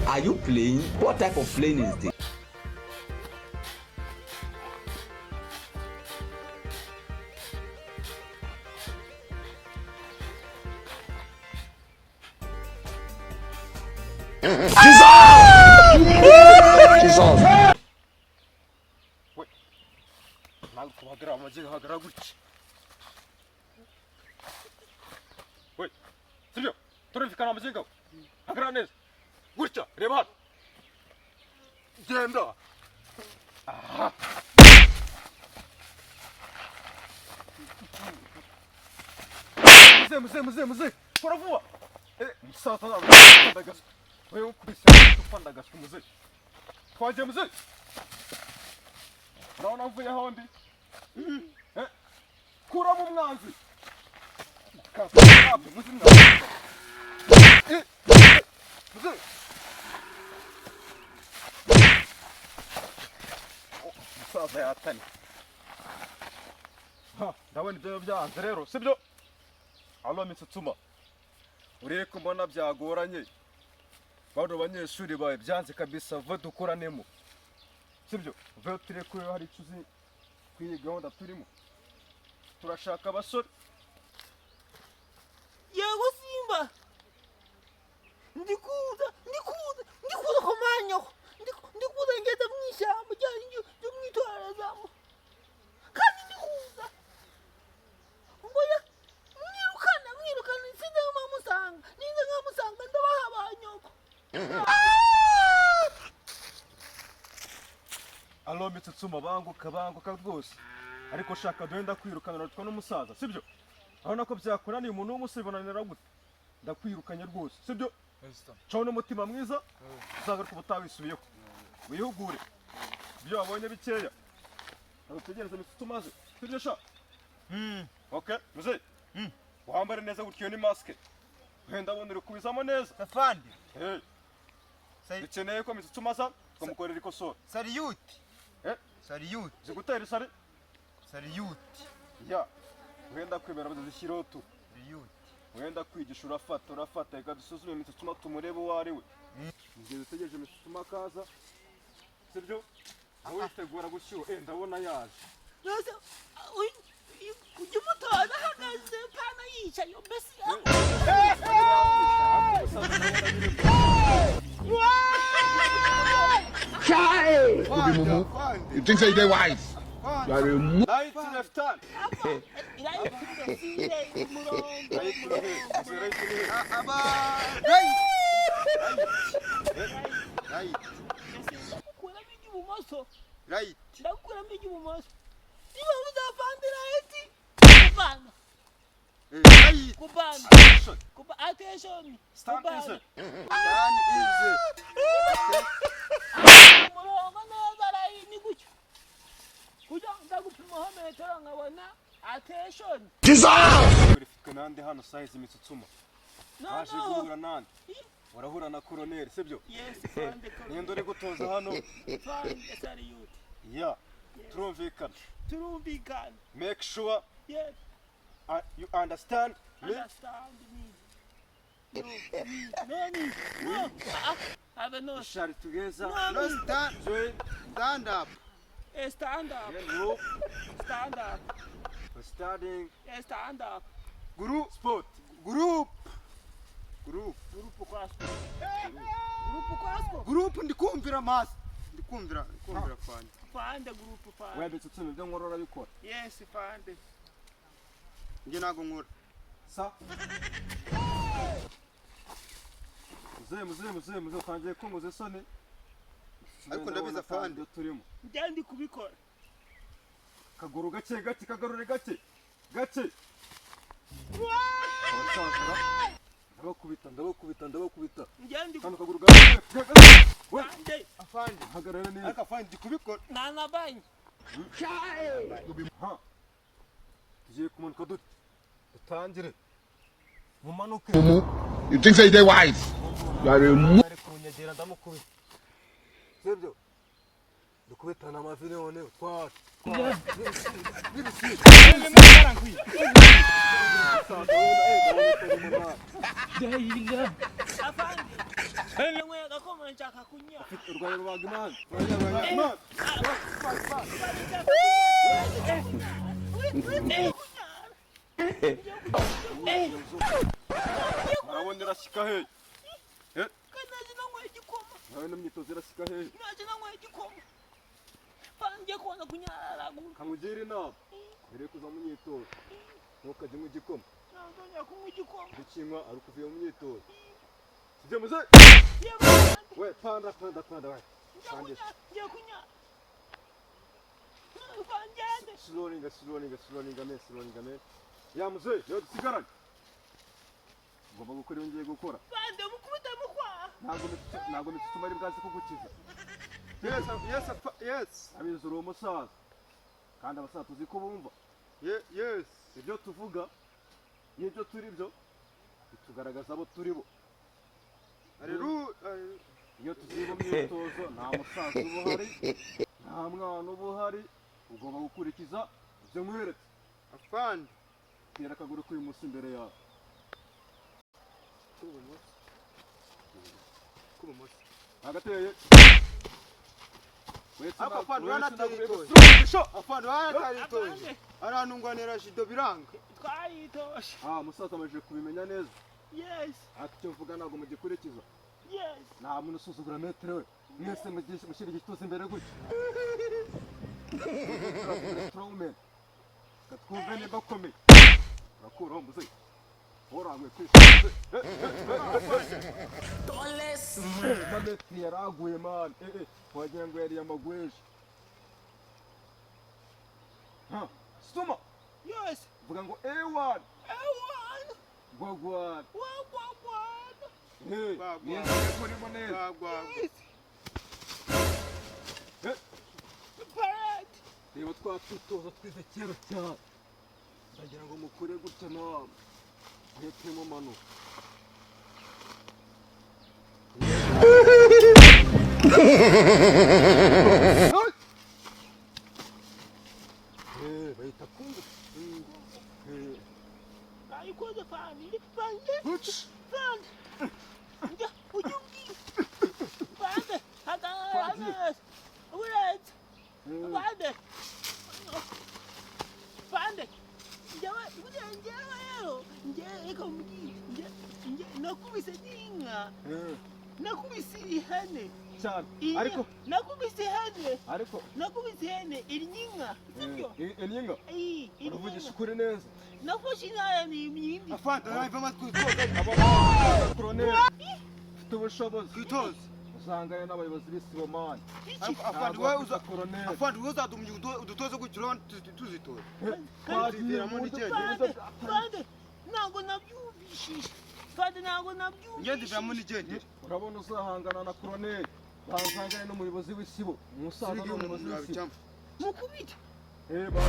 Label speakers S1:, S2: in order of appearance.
S1: Are you playing? What type of playing is this?
S2: Jesus!
S3: Wait. Ntabwo kuhagarara amaze guhagarara gutya. Wait. Sibyo. Turumvikana amaze ngaho. Hagarara neza. Gutya. Reba hano. Genda. Aha. Muze. Kora vuba. Musata nawe. Ndagaza. Wewe ukubise upandagaza muze. Twaje muze. Naona mvuye hondi. Kura mu mwanzi. Kapo muze na. Muze. Musata yatani. Ha, ndabona ibyo byanze rero, sibyo? Alo Mitsuma. Ureko mbona byagoranye. Bado banyeshuri bawe byanze kabisa vuba dukoranemo. Sibyo? Vuba tureko hari icuzi kwiye gahunda turimo. Turashaka abasore.
S4: Yego Simba. Ndikuza komanyo. Ndikuza ngeze mwishyamba cyane cyo mwitwara zamu. Kandi ndikuza. Ngoya mwirukana sinze ngamusanga. Ninze ngamusanga ndabaha abanyoko.
S3: Alo Mitsuma banguka rwose. Ariko shaka duhenda kwirukana rutwa n'umusaza, sibyo? Urabona ko byakoraniye umuntu w'umusibonanira gute? Ndakwirukanye rwose, sibyo? Cyo n'umutima mwiza uzagaruka ubutawisubiyeho. Wihugure. Byo wabonye bikeya. Utegereze Mitsuma ze. Sibyo sha? Okay, muze. Wambare neza gutyo ni mask. Wenda bonere kubizamo neza.
S5: Afandi.
S3: Dukeneye ko Mitsuma za twamukorera ikosora.
S5: Sariyuti. Sariyuti.
S3: Zigutera sari?
S5: Sariyuti.
S3: Ya. Wenda kwemera bazishyiraho tu.
S5: Sariyuti.
S3: Wenda kwigisha urafata reka dusuzume Mitsuma tumurebe uwo ari we. Ngiye dutegereje Mitsuma kaza. Sibyo? Aho witegura gushyuha. Ndabona yaje.
S4: Yose ujye umutora ahagaze pana yicaye mbese.
S2: You think so you get wise? You are a mo-
S3: Light left hand.
S5: Right.
S4: Ndakuramo ibumoso. Niba uzafandira eti. Kubana.
S5: Right.
S4: Kubana. Attention.
S3: Stand easy.
S5: Stand easy.
S4: Murongo neza arayini gutyo. Kuja ndagupima metero nkabona attention.
S3: Urifika nande hano size Mitsuma.
S4: No.
S3: Aje guhura nande. Urahura na colonel, sibyo?
S4: Yes, fande.
S3: Niyo ndore gutoza hano.
S4: Fande Sariyuti.
S3: Yeah. Turumvikana. Make sure
S4: Yes.
S3: You understand me?
S4: Understand me. No. Have no.
S3: Share together.
S5: No, stand.
S3: Join.
S5: Stand up.
S4: Stand up.
S3: Group.
S4: Stand up.
S3: We're studying
S4: Stand up.
S5: Group.
S3: sport.
S5: Group.
S4: Grupo kwasko. Grupo kwasko.
S5: Group ndikumvira mas. Ndikumvira fani.
S4: Fande grupo fande.
S3: Wewe Mitsuma ibyo nkorora bikora.
S4: Yes, fande.
S5: Nge nago nkora.
S3: Sa. Muze utangiye kunguza isoni.
S5: Ariko ndabiza fande.
S3: Turimo.
S4: Ndi kubikora.
S3: Kaguru gake. Gake. Ndabakubita.
S4: Ndi
S3: Kano kaguru gake.
S4: fande.
S5: Afande.
S3: Hagarara neza.
S5: Ariko afande kubikora.
S4: Nana banyi.
S3: Ha. Tugiye kumanuka dute. Dutangire. Mumanuke.
S2: You think so you get wise? You are a mo-
S3: Ari kunyegera ndamukubita. Sibyo? Dukubitana amavi none twara. Nibisi.
S4: Dayila. Afande. Mwe gakoma nchaka kunya.
S3: urwaye rubaga imana urabona irashyika hehe
S4: Kanaje nangwa igikoma.
S3: nawe n'imyitozo irashyika hehe
S4: Naje nangwa igikoma. Panje kona kunyara gu.
S3: kamugira inama mbere yo kuza mu myitozo ntukajye mu gikoma
S4: Nandonya kunywa igikoma.
S3: ikinywa ari ukuvuye mu myitozo sibyo muze we panda we
S4: Ngiye kunya. Panjade.
S3: Sloninga me ya muze yo dusigarane ugomba gukora ibyo ngiye gukora
S4: Pande mukubita mukwa.
S3: ntabwo mitutuma ari bwazi kugukiza
S5: Yes.
S3: abizi uri umusaza kandi abasaza tuzi ko bumva
S5: Yes.
S3: ibyo tuvuga n'ibyo turi byo bitugaragaza abo turi bo iyo tugiye mu myitozo nta musaza uba uhari nta mwana uba uhari ugomba gukurikiza ibyo nkweretse
S5: Afande.
S3: tera akaguru k'uyu munsi imbere yawe
S5: Kubumoso.
S3: agateye
S5: Hapa afande wanatari itoje. Afande wanatari itoje. Aranungwanira shido biranga.
S4: Twayitoshe.
S3: musaza amajije kubimenya neza
S4: Yes.
S3: ariko icyo mvuga ntabwo mugikurikiza
S4: Yes.
S3: nta muntu usuzugura metero we mwese mushyira igituza imbere gutya strongman katwumve niba akomeye urakuraho muzeyi urangwe kwishima mametri yaraguye mani wagira ngo yari amagweje suma
S4: Yes.
S3: vuga ngo A1
S4: Ewan.
S3: gwagwana
S4: Wagwagwana.
S3: niyeze kurimo neza
S4: Parade.
S3: reba twatutoza twize kera cyane ndagira ngo mukure gutya nawe ntete mu manuka bahita kungu
S4: Ayikoze family. Pande. Pande. Nja ujungi. Pande. Hagames. Uret. Pande. Pande. Njawe yero. Eko mgi. Nakubise dinga. Nakubise ihene.
S3: cyane
S4: Iya,
S3: ariko
S4: nakubise ihene.
S3: ariko
S4: Nakubise ihene iringa. Sibyo?
S3: enyinga
S4: Iyi.
S3: uravugisha ukuri neza
S4: Nafashe intara ni imyindi.
S5: Afande uraiva matwitoza.
S3: koroneri ufite ubushobozi
S5: Twitoza.
S3: uzangane n'abayobozi b'isibo mani
S5: Afande
S3: Ntabwo
S5: wewe
S3: wavuze koroneri
S5: Afande wewe uzatumye udutoze gukira tuzitoza.
S3: twagiye
S5: Mu
S3: mu
S5: nigenge.
S4: Pande. Ntabwo nabyumvishije. Pande ntabwo nabyumvishije.
S5: Ngende vya munigenge.
S3: urabona uzahangana na koroneri bazangane n'umuyobozi w'isibo umusaza n'umuyobozi w'isibo
S4: Mukubita.
S3: ba